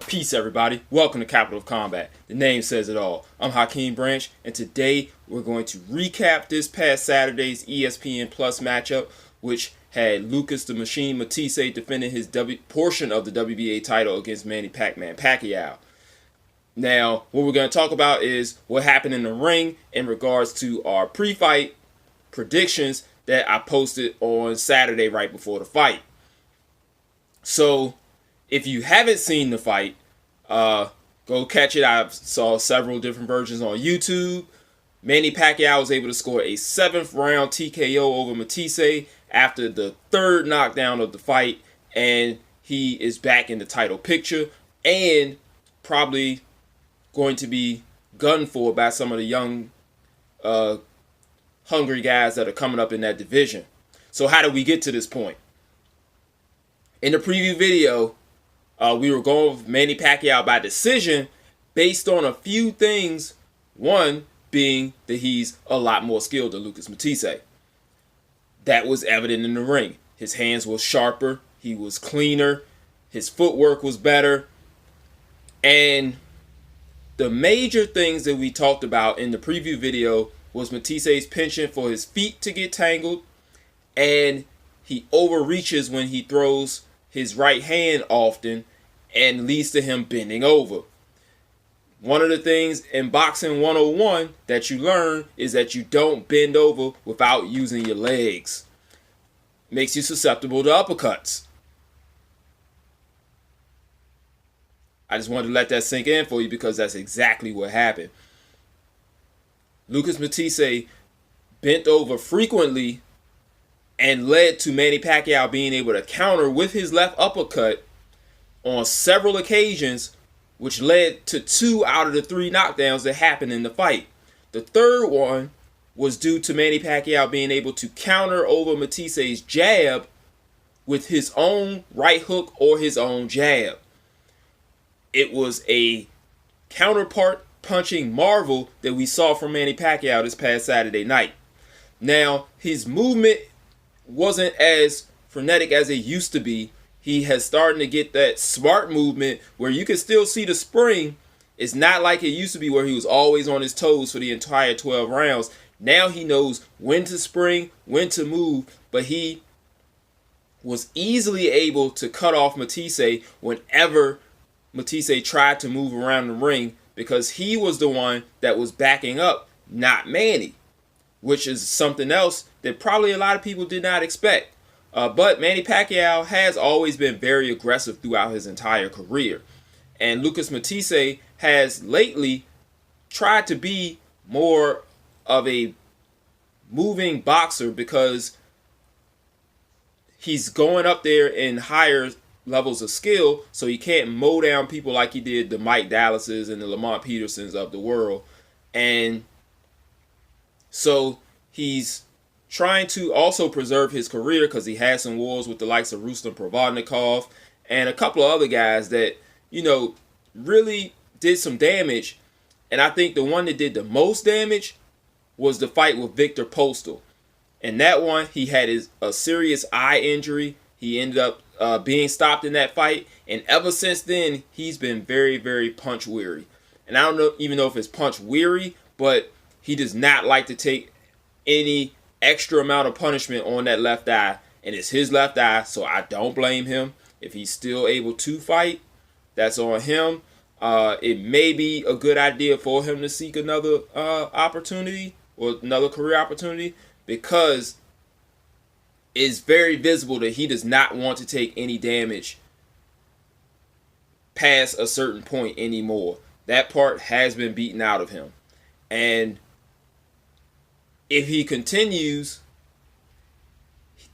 Peace, everybody. Welcome to Capital of Combat. The name says it all. I'm Hakeem Branch, and today we're going to recap this past Saturday's ESPN Plus matchup, which had Lucas the Machine Matthysse defending his portion of the WBA title against Manny Pac-Man Pacquiao. Now, what we're going to talk about is what happened in the ring in regards to our pre-fight predictions that I posted on Saturday right before the fight. So, if you haven't seen the fight, go catch it. I saw several different versions on YouTube. Manny Pacquiao was able to score a 7th round TKO over Matthysse after the 3rd knockdown of the fight, and he is back in the title picture and probably going to be gunned for by some of the young, hungry guys that are coming up in that division. So how did we get to this point? In the preview video, we were going with Manny Pacquiao by decision based on a few things. One being that he's a lot more skilled than Lucas Matthysse. That was evident in the ring. His hands were sharper. He was cleaner. His footwork was better. And the major things that we talked about in the preview video was Matthyisse's penchant for his feet to get tangled. And he overreaches when he throws his right hand often, and leads to him bending over. One of the things in Boxing 101 that you learn is that you don't bend over without using your legs. Makes you susceptible to uppercuts. I just wanted to let that sink in for you because that's exactly what happened. Lucas Matthysse bent over frequently and led to Manny Pacquiao being able to counter with his left uppercut on several occasions, which led to 2 out of the 3 knockdowns that happened in the fight. The 3rd one was due to Manny Pacquiao being able to counter over Matthyisse's jab with his own right hook or his own jab. It was a counterpart punching marvel that we saw from Manny Pacquiao this past Saturday night. Now, his movement wasn't as frenetic as it used to be. He has started to get that smart movement where you can still see the spring. It's not like it used to be where he was always on his toes for the entire 12 rounds. Now he knows when to spring, when to move, but he was easily able to cut off Matthysse whenever Matthysse tried to move around the ring because he was the one that was backing up, not Manny, which is something else that probably a lot of people did not expect. But Manny Pacquiao has always been very aggressive throughout his entire career. And Lucas Matthysse has lately tried to be more of a moving boxer because he's going up there in higher levels of skill, so he can't mow down people like he did the Mike Dallases and the Lamont Petersons of the world. And so he's trying to also preserve his career because he had some wars with the likes of Rustam Provodnikov and a couple of other guys that, really did some damage. And I think the one that did the most damage was the fight with Victor Postal. And that one, he had a serious eye injury. He ended up being stopped in that fight. And ever since then, he's been very, very punch weary. And I don't even know if it's punch weary, but he does not like to take any extra amount of punishment on that left eye, and it's his left eye, so I don't blame him. If he's still able to fight, that's on him. It may be a good idea for him to seek another opportunity or another career opportunity because it's very visible that he does not want to take any damage past a certain point anymore. That part has been beaten out of him. And if he continues,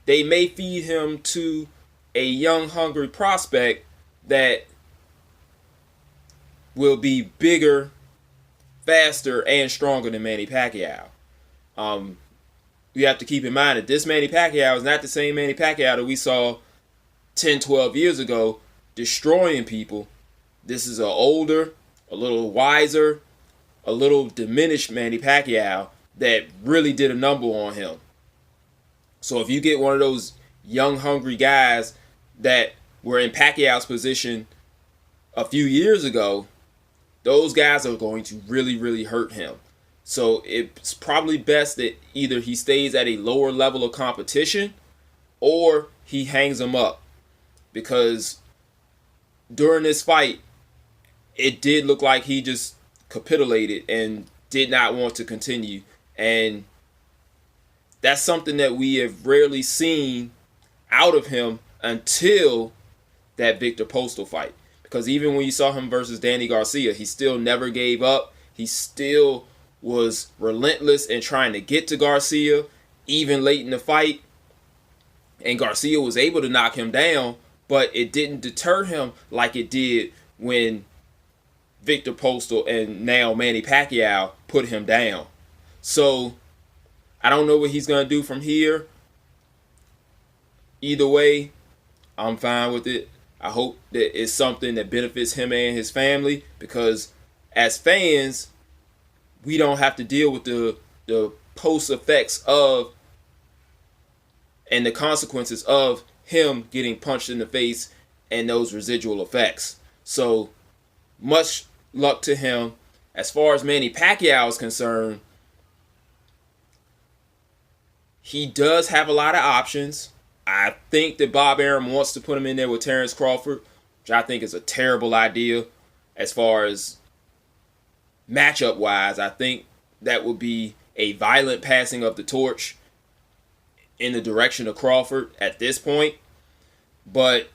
they may feed him to a young, hungry prospect that will be bigger, faster, and stronger than Manny Pacquiao. You have to keep in mind that this Manny Pacquiao is not the same Manny Pacquiao that we saw 10, 12 years ago destroying people. This is an older, a little wiser, a little diminished Manny Pacquiao that really did a number on him. So if you get one of those young, hungry guys that were in Pacquiao's position a few years ago, those guys are going to really, really hurt him. So it's probably best that either he stays at a lower level of competition or he hangs him up, because during this fight, it did look like he just capitulated and did not want to continue. And that's something that we have rarely seen out of him until that Victor Postal fight. Because even when you saw him versus Danny Garcia, he still never gave up. He still was relentless in trying to get to Garcia, even late in the fight. And Garcia was able to knock him down, but it didn't deter him like it did when Victor Postal and now Manny Pacquiao put him down. So I don't know what he's going to do from here. Either way, I'm fine with it. I hope that it's something that benefits him and his family, because as fans, we don't have to deal with the post effects of and the consequences of him getting punched in the face and those residual effects. So much luck to him. As far as Manny Pacquiao is concerned, he does have a lot of options. I think that Bob Arum wants to put him in there with Terrence Crawford, which I think is a terrible idea as far as matchup wise. I think that would be a violent passing of the torch in the direction of Crawford at this point. But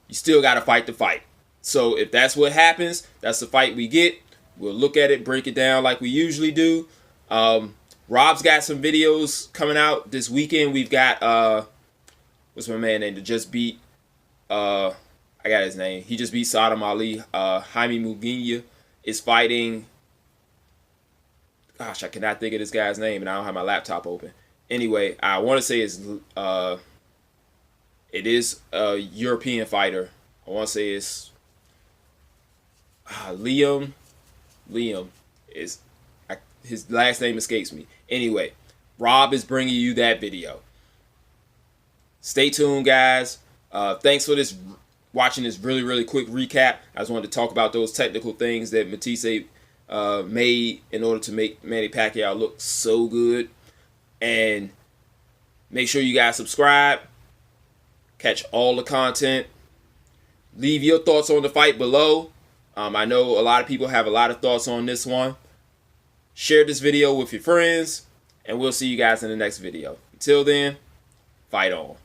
you still got to fight the fight. So if that's what happens, that's the fight we get. We'll look at it, break it down like we usually do. Rob's got some videos coming out this weekend. We've got, what's my man name that just beat, I got his name. He just beat Saddam Ali. Jaime Munguia is fighting, gosh, I cannot think of this guy's name and I don't have my laptop open. Anyway, I want to say it is a European fighter. I want to say it's Liam is, his last name escapes me. Anyway, Rob is bringing you that video. Stay tuned, guys. Thanks for watching this really, really quick recap. I just wanted to talk about those technical things that Matthysse made in order to make Manny Pacquiao look so good. And make sure you guys subscribe. Catch all the content. Leave your thoughts on the fight below. I know a lot of people have a lot of thoughts on this one. Share this video with your friends, and we'll see you guys in the next video. Until then, fight on.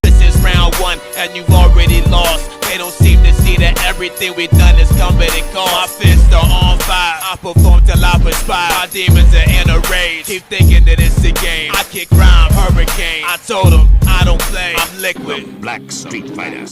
This is round one, and you've already lost. They don't seem to see that everything we've done is coming and cost. My fists are on fire. I perform till I perspire. My demons are in a rage. Keep thinking that it's a game. I kick rhyme, hurricane. I told them I don't play. I'm liquid. Black Street Fighter.